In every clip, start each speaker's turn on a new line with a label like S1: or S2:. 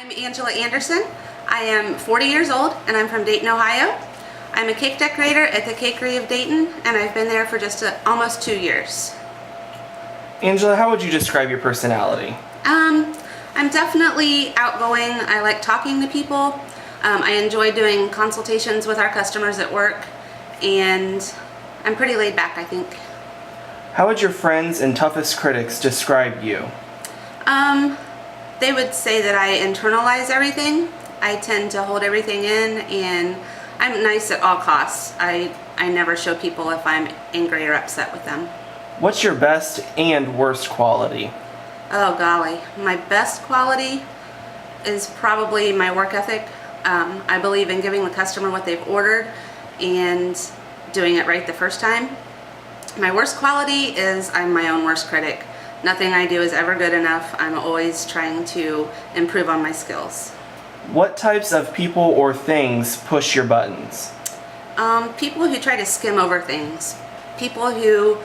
S1: I'm Angela Anderson. I am 40 years old and I'm from Dayton, Ohio. I'm a cake decorator at the Cakery of Dayton and I've been there for just almost 2 years.
S2: Angela, how would you describe your personality?
S1: I'm definitely outgoing. I like talking to people. I enjoy doing consultations with our customers at work, and I'm pretty laid back, I think.
S2: How would your friends and toughest critics describe you?
S1: They would say that I internalize everything. I tend to hold everything in, and I'm nice at all costs. I never show people if I'm angry or upset with them.
S2: What's your best and worst quality?
S1: Oh golly, my best quality is probably my work ethic. I believe in giving the customer what they've ordered and doing it right the first time. My worst quality is I'm my own worst critic. Nothing I do is ever good enough. I'm always trying to improve on my skills.
S2: What types of people or things push your buttons?
S1: People who try to skim over things. People who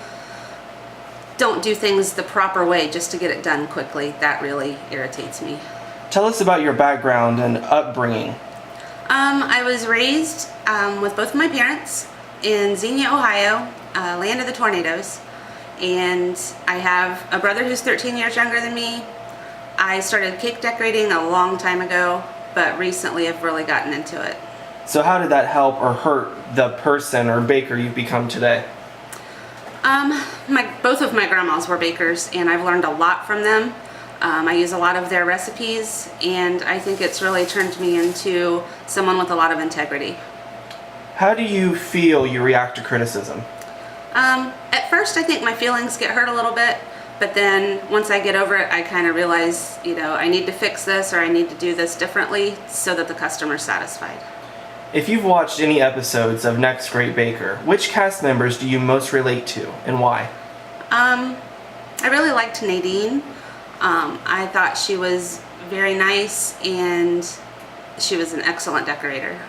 S1: don't do things the proper way just to get it done quickly. That really irritates me.
S2: Tell us about your background and upbringing.
S1: I was raised with both of my parents in Xenia, Ohio, land of the tornadoes, and I have a brother who's 13 years younger than me. I started cake decorating a long time ago, but recently I've really gotten into it.
S2: So how did that help or hurt the person or baker you've become today?
S1: Both of my grandmas were bakers, and I've learned a lot from them. I use a lot of their recipes, and I think it's really turned me into someone with a lot of integrity.
S2: How do you feel you react to criticism?
S1: At first I think my feelings get hurt a little bit, but then once I get over it, I kind of realize, I need to fix this or I need to do this differently so that the customer's satisfied.
S2: If you've watched any episodes of Next Great Baker, which cast members do you most relate to and why?
S1: I really liked Nadine. I thought she was very nice and she was an excellent decorator.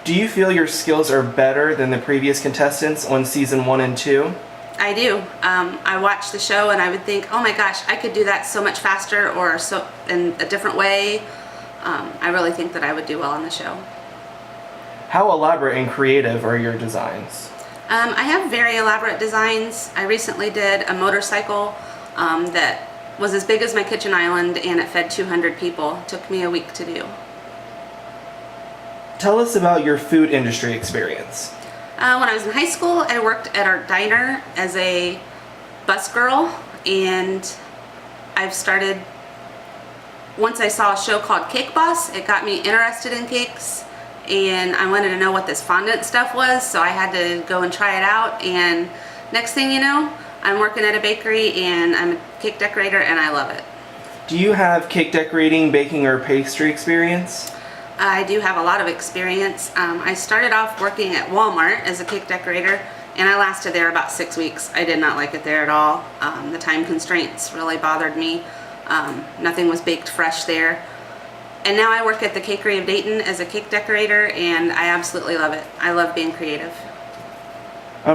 S2: Do you feel your skills are better than the previous contestants on season 1 and 2?
S1: I do. I watch the show and I would think, oh my gosh, I could do that so much faster or so in a different way. I really think that I would do well on the show.
S2: How elaborate and creative are your designs?
S1: I have very elaborate designs. I recently did a motorcycle that was as big as my kitchen island and it fed 200 people. It took me a week to do.
S2: Tell us about your food industry experience.
S1: When I was in high school, I worked at our diner as a bus girl, and I've started, once I saw a show called Cake Boss, it got me interested in cakes, and I wanted to know what this fondant stuff was, so I had to go and try it out, and next thing you know, I'm working at a bakery and I'm a cake decorator and I love it.
S2: Do you have cake decorating, baking, or pastry experience?
S1: I do have a lot of experience. I started off working at Walmart as a cake decorator and I lasted there about 6 weeks. I did not like it there at all. The time constraints really bothered me. Nothing was baked fresh there. And now I work at the Cakery of Dayton as a cake decorator and I absolutely love it. I love being creative.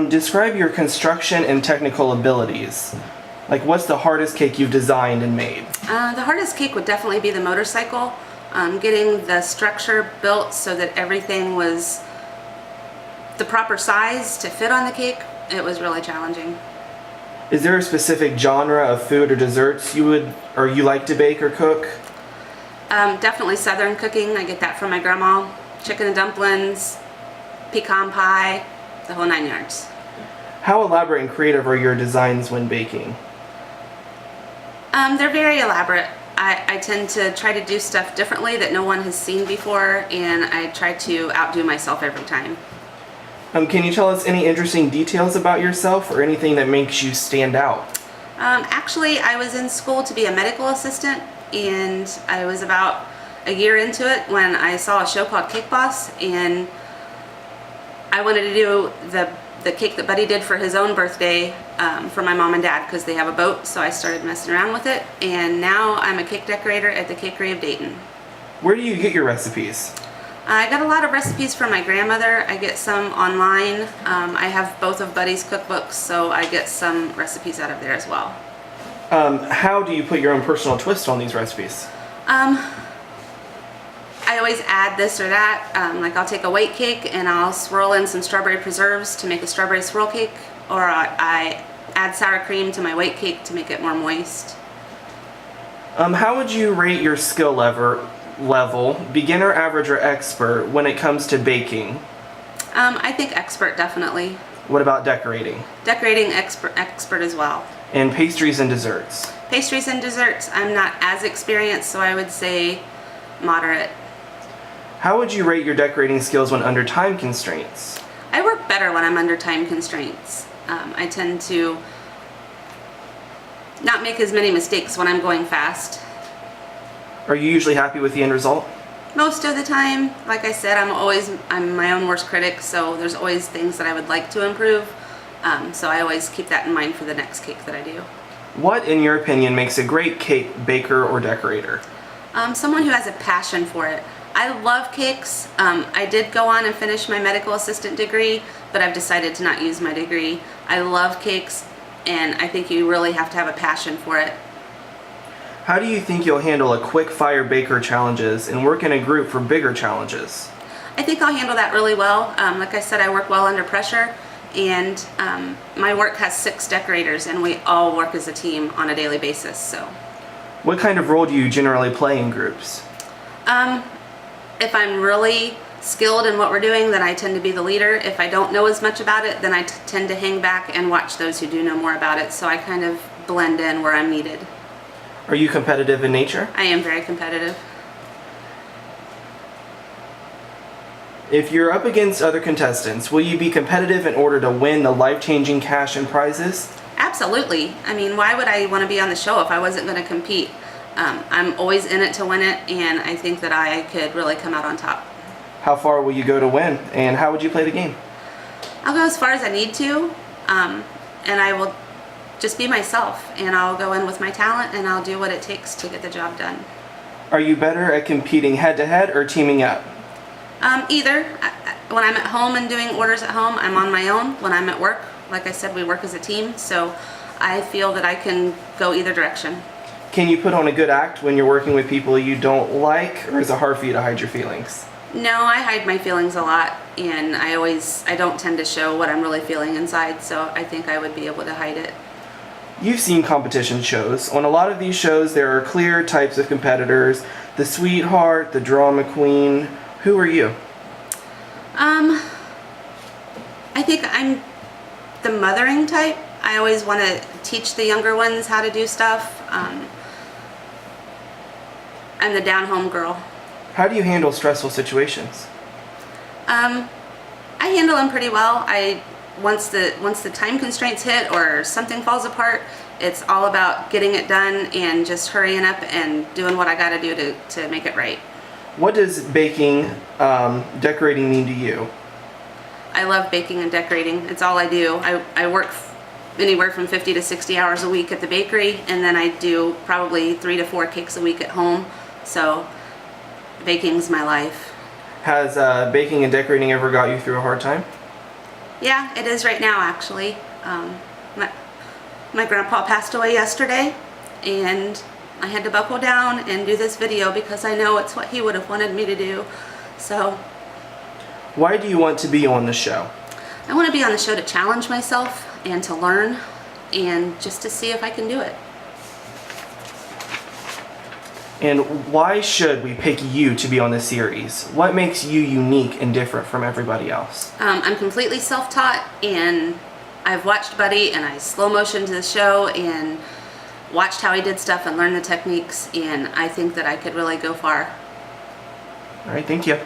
S2: Describe your construction and technical abilities. Like, what's the hardest cake you've designed and made?
S1: The hardest cake would definitely be the motorcycle. Getting the structure built so that everything was the proper size to fit on the cake, it was really challenging.
S2: Is there a specific genre of food or desserts you like to bake or cook?
S1: Definitely Southern cooking. I get that from my grandma. Chicken and dumplings, pecan pie, the whole 9 yards.
S2: How elaborate and creative are your designs when baking?
S1: They're very elaborate. I tend to try to do stuff differently that no one has seen before, and I try to outdo myself every time.
S2: Can you tell us any interesting details about yourself or anything that makes you stand out?
S1: Actually, I was in school to be a medical assistant, and I was about a year into it when I saw a show called Cake Boss, and I wanted to do the cake that Buddy did for his own birthday for my mom and dad because they have a boat, so I started messing around with it, and now I'm a cake decorator at the Cakery of Dayton.
S2: Where do you get your recipes?
S1: I got a lot of recipes from my grandmother. I get some online. I have both of Buddy's cookbooks, so I get some recipes out of there as well.
S2: How do you put your own personal twist on these recipes?
S1: I always add this or that. Like I'll take a white cake and I'll swirl in some strawberry preserves to make a strawberry swirl cake, or I add sour cream to my white cake to make it more moist.
S2: How would you rate your skill level, beginner, average, or expert, when it comes to baking?
S1: I think expert, definitely.
S2: What about decorating?
S1: Decorating, expert as well.
S2: And pastries and desserts?
S1: Pastries and desserts, I'm not as experienced, so I would say moderate.
S2: How would you rate your decorating skills when under time constraints?
S1: I work better when I'm under time constraints. I tend to not make as many mistakes when I'm going fast.
S2: Are you usually happy with the end result?
S1: Most of the time. Like I said, I'm my own worst critic, so there's always things that I would like to improve. So I always keep that in mind for the next cake that I do.
S2: What, in your opinion, makes a great cake baker or decorator?
S1: Someone who has a passion for it. I love cakes. I did go on and finish my medical assistant degree, but I've decided to not use my degree. I love cakes, and I think you really have to have a passion for it.
S2: How do you think you'll handle a quick fire baker challenges and work in a group for bigger challenges?
S1: I think I'll handle that really well. Like I said, I work well under pressure, and my work has 6 decorators, and we all work as a team on a daily basis. So,
S2: what kind of role do you generally play in groups?
S1: If I'm really skilled in what we're doing, then I tend to be the leader. If I don't know as much about it, then I tend to hang back and watch those who do know more about it. So I kind of blend in where I'm needed.
S2: Are you competitive in nature?
S1: I am very competitive.
S2: If you're up against other contestants, will you be competitive in order to win the life-changing cash and prizes?
S1: Absolutely. I mean, why would I want to be on the show if I wasn't going to compete? I'm always in it to win it, and I think that I could really come out on top.
S2: How far will you go to win, and how would you play the game?
S1: I'll go as far as I need to, and I will just be myself, and I'll go in with my talent, and I'll do what it takes to get the job done.
S2: Are you better at competing head-to-head or teaming up?
S1: Either. When I'm at home and doing orders at home, I'm on my own. When I'm at work, like I said, we work as a team, so I feel that I can go either direction.
S2: Can you put on a good act when you're working with people you don't like, or is it hard for you to hide your feelings?
S1: No, I hide my feelings a lot, and I don't tend to show what I'm really feeling inside, so I think I would be able to hide it.
S2: You've seen competition shows. On a lot of these shows, there are clear types of competitors: the sweetheart, the drama queen. Who are you?
S1: I think I'm the mothering type. I always want to teach the younger ones how to do stuff. I'm the down-home girl.
S2: How do you handle stressful situations?
S1: I handle them pretty well. Once the time constraints hit or something falls apart, it's all about getting it done and just hurrying up and doing what I got to do to make it right.
S2: What does baking, decorating mean to you?
S1: I love baking and decorating. It's all I do. I work anywhere from 50 to 60 hours a week at the bakery, and then I do probably 3 to 4 cakes a week at home. So baking's my life.
S2: Has baking and decorating ever got you through a hard time?
S1: Yeah, it is right now, actually. My grandpa passed away yesterday, and I had to buckle down and do this video because I know it's what he would have wanted me to do. So,
S2: why do you want to be on the show?
S1: I want to be on the show to challenge myself and to learn and just to see if I can do it.
S2: And why should we pick you to be on the series? What makes you unique and different from everybody else?
S1: I'm completely self-taught, and I've watched Buddy, and I slow motioned the show and watched how he did stuff and learned the techniques, and I think that I could really go far.
S2: All right, thank you.